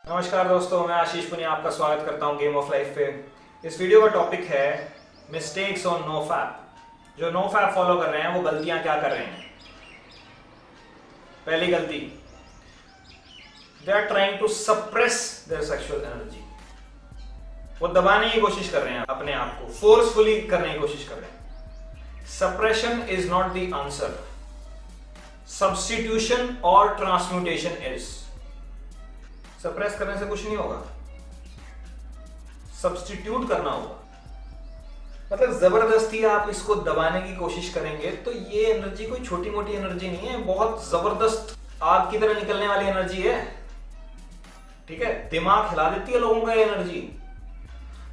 नमस्कार दोस्तों, मैं आशीष पुनिया आपका स्वागत करता हूं गेम ऑफ लाइफ पे। इस वीडियो का टॉपिक है मिस्टेक्स ऑन नो फैप। जो नो फैप फॉलो कर रहे हैं वो गलतियां क्या कर रहे हैं। पहली गलती, they are trying to suppress their sexual energy. वो दबाने की कोशिश कर रहे हैं, अपने आप को फोर्सफुली करने की कोशिश कर रहे हैं। Suppression is not the answer, substitution और ट्रांसम्यूटेशन इज। सप्रेस करने से कुछ नहीं होगा, सब्स्टिट्यूट करना होगा। मतलब जबरदस्ती आप इसको दबाने की कोशिश करेंगे तो ये एनर्जी कोई छोटी मोटी एनर्जी नहीं है, बहुत जबरदस्त आग की तरह निकलने वाली एनर्जी है। ठीक है, दिमाग हिला देती है लोगों का ये एनर्जी।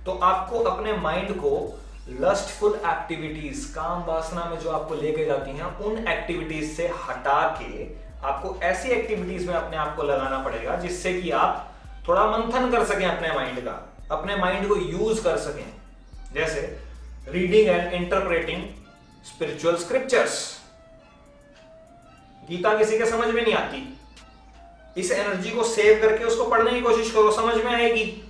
तो आपको अपने माइंड को लस्टफुल एक्टिविटीज, काम वासना में जो आपको लेके जाती हैं, उन एक्टिविटीज से हटा के आपको ऐसी एक्टिविटीज में अपने आप को लगाना पड़ेगा जिससे कि आप थोड़ा मंथन कर सकें अपने माइंड का, अपने माइंड को यूज कर सकें। जैसे reading and interpreting spiritual scriptures. Gita किसी के समझ में नहीं आती, इस एनर्जी को सेव करके उसको पढ़ने की कोशिश करो, समझ में आएगी।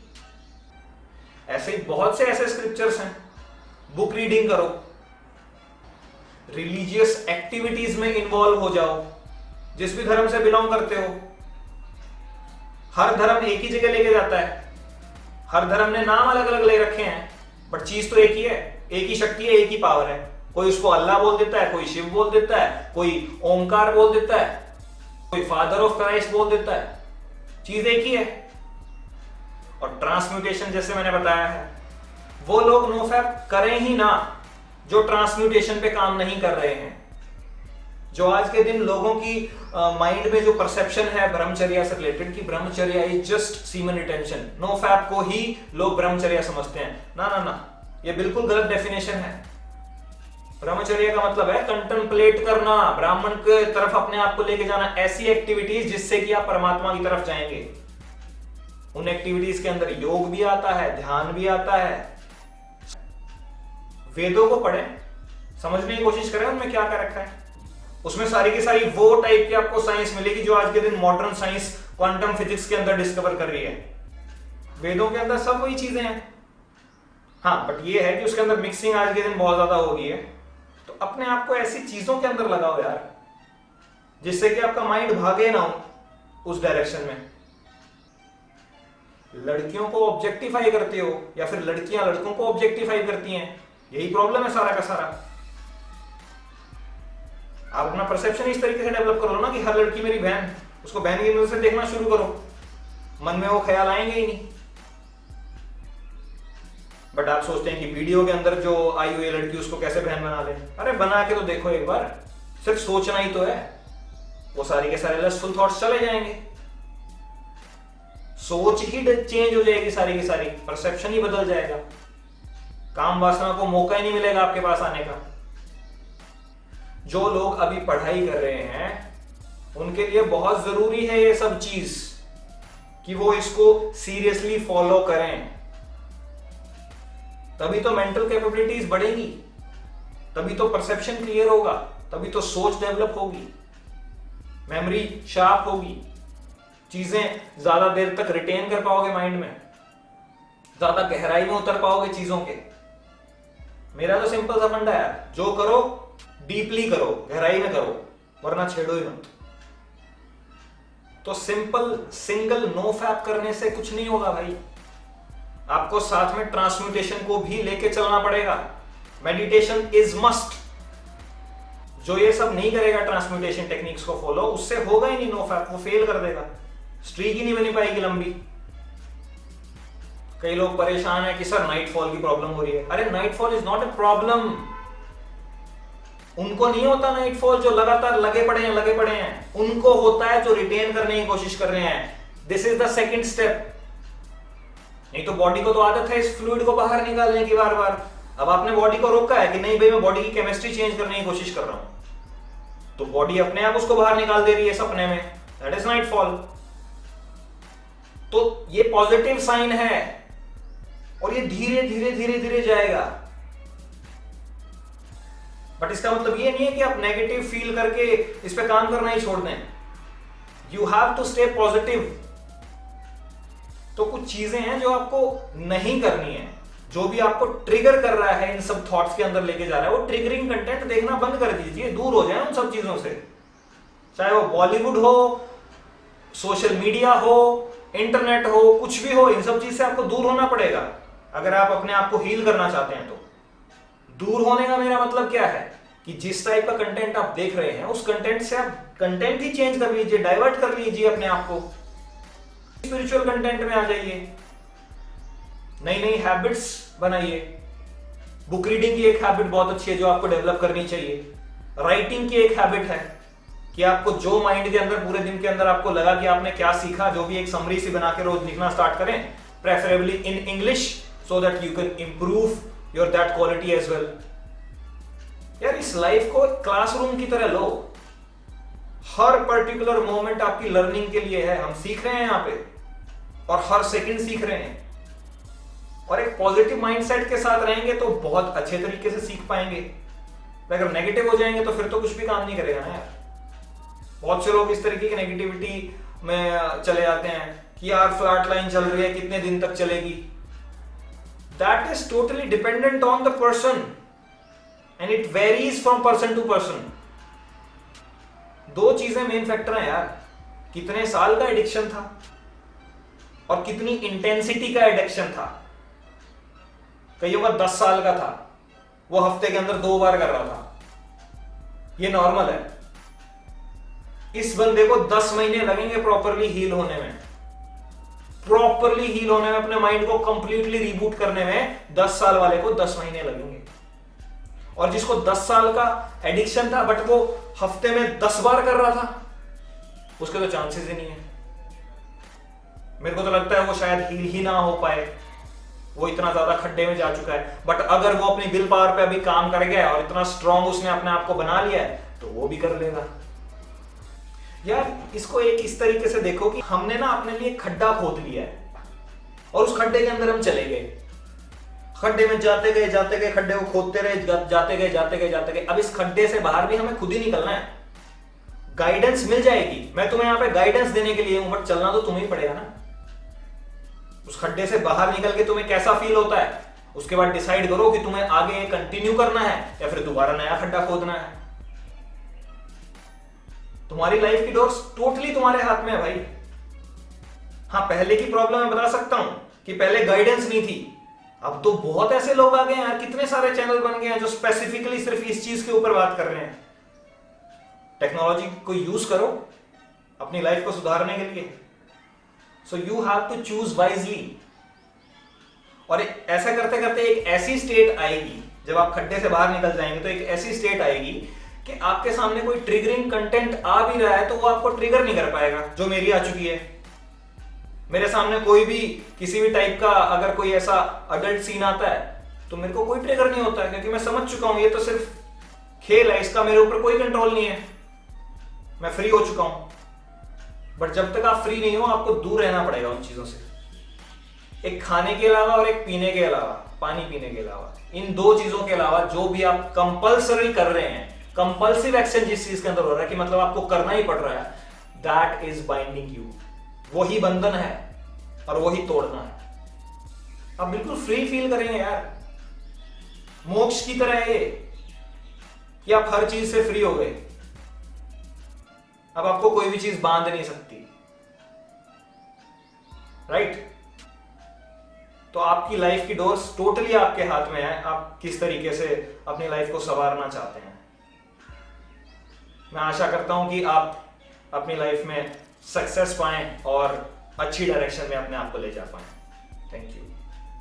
ऐसे ही बहुत से ऐसे स्क्रिप्चर्स हैं, बुक रीडिंग करो, रिलीजियस एक्टिविटीज में इन्वॉल्व हो जाओ, जिस भी धर्म से बिलोंग करते हो। हर धर्म एक ही जगह लेके जाता है, हर धर्म ने नाम अलग अलग ले रखे हैं, बट चीज तो एक ही है, एक ही शक्ति है, एक ही पावर है। कोई उसको अल्लाह बोल देता है, कोई शिव बोल देता है, कोई ओमकार बोल देता है, कोई फादर ऑफ क्राइस्ट बोल देता है, चीज एक ही है। और ट्रांसम्यूटेशन जैसे मैंने बताया है, वो लोग नो फैप करें ही ना जो ट्रांसम्यूटेशन पे काम नहीं कर रहे हैं। जो आज के दिन लोगों की माइंड में जो परसेप्शन है ब्रह्मचर्या से रिलेटेड, कि brahmacharya is just semen retention, no fap को ही लोग ब्रह्मचर्या समझते हैं। ना ना ना, ये बिल्कुल गलत डेफिनेशन है। ब्रह्मचर्या का मतलब है कंटेम्पलेट करना, ब्राह्मण के तरफ अपने आप को लेके जाना, ऐसी एक्टिविटीज जिससे कि आप परमात्मा की तरफ जाएंगे। उन एक्टिविटीज के अंदर योग भी आता है, ध्यान भी आता है। वेदों को पढ़ें, समझने की कोशिश करें उनमें क्या क्या रखा है। उसमें सारी की सारी वो टाइप की आपको साइंस मिलेगी जो आज के दिन मॉडर्न साइंस क्वांटम फिजिक्स के अंदर डिस्कवर कर रही है। वेदों के अंदर सब वही चीजें हैं। हाँ, बट ये है कि उसके अंदर मिक्सिंग आज के दिन बहुत ज्यादा हो गई है। तो अपने आप को ऐसी चीजों के अंदर लगाओ यार, जिससे कि आपका माइंड भागे ना उस डायरेक्शन में। लड़कियों को ऑब्जेक्टिफाई करते हो या फिर लड़कियां लड़कों को ऑब्जेक्टिफाई करती हैं, यही प्रॉब्लम है सारा का सारा। आप अपना परसेप्शन इस तरीके से डेवलप करो ना कि हर लड़की मेरी बहन, उसको बहन की नजर से देखना शुरू करो, मन में वो ख्याल आएंगे ही नहीं। बट आप सोचते हैं कि वीडियो के अंदर जो आई हुई लड़की उसको कैसे बहन बना ले। अरे बना के तो देखो एक बार, सिर्फ सोचना ही तो है, वो सारी के सारे लस्टफुल थॉट्स चले जाएंगे। सोच ही चेंज हो जाएगी, सारी की सारी परसेप्शन ही बदल जाएगा। काम वासना को मौका ही नहीं मिलेगा आपके पास आने का। जो लोग अभी पढ़ाई कर रहे हैं उनके लिए बहुत जरूरी है ये सब चीज, कि वो इसको सीरियसली फॉलो करें। तभी तो मेंटल कैपेबिलिटीज बढ़ेगी, तभी तो परसेप्शन क्लियर होगा, तभी तो सोच डेवलप होगी, मेमोरी शार्प होगी, चीजें ज्यादा देर तक रिटेन कर पाओगे माइंड में, ज्यादा गहराई में उतर पाओगे चीजों के। मेरा तो सिंपल सा फंडा है, जो करो डीपली करो, गहराई में करो, वरना छेड़ो ही मत। तो सिंपल सिंगल नो फैप करने से कुछ नहीं होगा भाई, आपको साथ में ट्रांसम्यूटेशन को भी लेके चलना पड़ेगा। Meditation is must. जो ये सब नहीं करेगा ट्रांसम्यूटेशन टेक्निक्स को फॉलो, उससे होगा ही नहीं नो फैप, वो फेल कर देगा, स्ट्रीक ही नहीं बनी पाएगी लंबी। कई लोग परेशान है कि सर नाइटफॉल की प्रॉब्लम हो रही है। अरे nightfall is not a problem, उनको नहीं होता नाइटफॉल जो लगातार लगे पड़े हैं, उनको होता है जो रिटेन करने की कोशिश कर रहे हैं। This is the second step. नहीं तो बॉडी को तो आदत है इस फ्लूइड को बाहर निकालने की बार बार। अब आपने बॉडी को रोका है कि नहीं भाई मैं बॉडी की केमिस्ट्री चेंज करने की कोशिश कर रहा हूं, तो बॉडी अपने आप उसको बाहर निकाल दे रही है सपने में, दैट इज नाइटफॉल। तो ये पॉजिटिव साइन है और ये धीरे धीरे धीरे धीरे जाएगा। बट इसका मतलब ये नहीं है कि आप नेगेटिव फील करके इस पे काम करना ही छोड़ दें। You have to stay positive. तो कुछ चीजें हैं जो आपको नहीं करनी है। जो भी आपको ट्रिगर कर रहा है इन सब थॉट्स के अंदर लेके जा रहा है, वो ट्रिगरिंग कंटेंट देखना बंद कर दीजिए, दूर हो जाए उन सब चीजों से। चाहे वो बॉलीवुड हो, सोशल मीडिया हो, इंटरनेट हो, कुछ भी हो, इन सब चीज से आपको दूर होना पड़ेगा अगर आप अपने आप को हील करना चाहते हैं। तो दूर होने का मेरा मतलब क्या है कि जिस टाइप का कंटेंट आप देख रहे हैं उस कंटेंट से आप कंटेंट ही चेंज कर लीजिए, डाइवर्ट कर लीजिए अपने आप को, स्पिरिचुअल कंटेंट में आ जाइए, नई नई हैबिट्स बनाइए। बुक रीडिंग की एक हैबिट बहुत अच्छी है जो आपको डेवलप करनी चाहिए। राइटिंग की एक हैबिट है कि आपको जो माइंड के अंदर पूरे दिन के अंदर आपको लगा कि आपने क्या सीखा, जो भी एक समरी सी बना के रोज लिखना स्टार्ट करें, preferably in English, so that you can improve your that quality as well. यार इस लाइफ को क्लासरूम की तरह लो, हर पर्टिकुलर मोमेंट आपकी लर्निंग के लिए है। हम सीख रहे हैं यहाँ पे और हर सेकंड सीख रहे हैं, और एक पॉजिटिव माइंडसेट के साथ रहेंगे तो बहुत अच्छे तरीके से सीख पाएंगे। अगर नेगेटिव हो जाएंगे तो फिर तो कुछ भी काम नहीं करेगा ना यार। बहुत से लोग इस तरीके की नेगेटिविटी में चले जाते हैं कि यार फ्लैट लाइन चल रही है, कितने दिन तक चलेगी। That is totally dependent on the person and it varies from person to person. दो चीजें मेन फैक्टर हैं यार, कितने साल का एडिक्शन था और कितनी इंटेंसिटी का एडिक्शन था। कईयों का 10 साल का था, वो हफ्ते के अंदर 2 बार कर रहा था, ये नॉर्मल है। इस बंदे को 10 महीने लगेंगे प्रॉपरली हील होने में, अपने माइंड को कंप्लीटली रिबूट करने में 10 साल वाले को 10 महीने लगेंगे। और जिसको 10 साल का एडिक्शन था बट वो हफ्ते में 10 बार कर रहा था, उसके तो चांसेस ही नहीं है। मेरे को तो लगता है वो शायद हील ही ना हो पाए, वो इतना ज्यादा खड्डे में जा चुका है। बट अगर वो अपनी विल पावर पे अभी काम कर गया और इतना स्ट्रांग उसने अपने आप को बना लिया है तो वो भी कर लेगा। यार इसको एक इस तरीके से देखो कि हमने ना अपने लिए खड्डा खोद लिया है और उस खड्डे के अंदर हम चले गए, खड्डे में जाते गए, खड्डे को खोदते रहे, जाते गए। अब इस खड्डे से बाहर भी हमें खुद ही निकलना है। गाइडेंस मिल जाएगी, मैं तुम्हें यहाँ पे गाइडेंस देने के लिए हूं, बट चलना तो तुम्हें ही पड़ेगा ना। उस खड्डे से बाहर निकल के तुम्हें कैसा फील होता है, उसके बाद डिसाइड करो कि तुम्हें आगे कंटिन्यू करना है या फिर दोबारा नया खड्डा खोदना है। तुम्हारी लाइफ की डोर्स टोटली तुम्हारे हाथ में है भाई। हाँ, पहले की प्रॉब्लम मैं बता सकता हूं कि पहले गाइडेंस नहीं थी, अब तो बहुत ऐसे लोग आ गए हैं, कितने सारे चैनल बन गए हैं जो स्पेसिफिकली सिर्फ इस चीज के ऊपर बात कर रहे हैं। टेक्नोलॉजी को यूज करो अपनी लाइफ को सुधारने के लिए। So you have to choose wisely. और ऐसा करते करते एक ऐसी स्टेट आएगी, जब आप खड्डे से बाहर निकल जाएंगे तो एक ऐसी स्टेट आएगी कि आपके सामने कोई ट्रिगरिंग कंटेंट आ भी रहा है तो वो आपको ट्रिगर नहीं कर पाएगा, जो मेरी आ चुकी है। मेरे सामने कोई भी किसी भी टाइप का अगर कोई ऐसा अडल्ट सीन आता है तो मेरे को कोई ट्रिगर नहीं होता है, क्योंकि मैं समझ चुका हूं ये तो सिर्फ खेल है, इसका मेरे ऊपर कोई कंट्रोल नहीं है, मैं फ्री हो चुका हूं। बट जब तक आप फ्री नहीं हो आपको दूर रहना पड़ेगा उन चीजों से। एक खाने के अलावा और एक पीने के अलावा, पानी पीने के अलावा, इन 2 चीजों के अलावा जो भी आप कंपल्सरी कर रहे हैं, कंपल्सिव एक्शन जिस चीज के अंदर हो रहा है कि मतलब आपको करना ही पड़ रहा है, दैट इज बाइंडिंग यू। वही बंधन है और वही तोड़ना है। आप बिल्कुल फ्री फील करेंगे यार, मोक्ष की तरह है ये कि आप हर चीज से फ्री हो गए। अब आपको कोई भी चीज बांध नहीं सकती, राइट? तो आपकी लाइफ की डोर्स टोटली आपके हाथ में है, आप किस तरीके से अपनी लाइफ को संवारना चाहते हैं। मैं आशा करता हूं कि आप अपनी लाइफ में सक्सेस पाएं और अच्छी डायरेक्शन में अपने आप को ले जा पाएं। Thank you.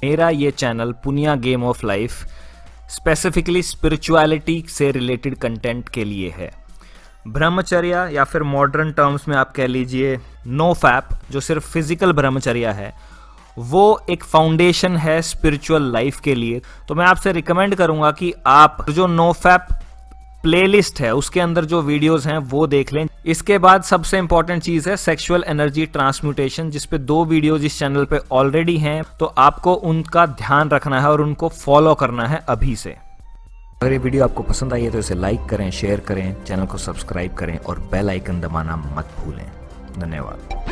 मेरा ये channel Punia game of life specifically spirituality से रिलेटेड कंटेंट के लिए है। ब्रह्मचर्य या फिर मॉडर्न टर्म्स में आप कह लीजिए नो फैप, जो सिर्फ फिजिकल ब्रह्मचर्य है, वो एक फाउंडेशन है स्पिरिचुअल लाइफ के लिए। तो मैं आपसे रिकमेंड करूंगा कि आप जो नो फैप प्लेलिस्ट है उसके अंदर जो वीडियोस हैं वो देख लें। इसके बाद सबसे इंपॉर्टेंट चीज है सेक्सुअल एनर्जी ट्रांसम्यूटेशन, जिसपे 2 वीडियोज इस चैनल पे ऑलरेडी हैं, तो आपको उनका ध्यान रखना है और उनको फॉलो करना है अभी से। अगर ये वीडियो आपको पसंद आई है तो इसे लाइक करें, शेयर करें, चैनल को सब्सक्राइब करें और बेल आइकन दबाना मत भूलें। धन्यवाद।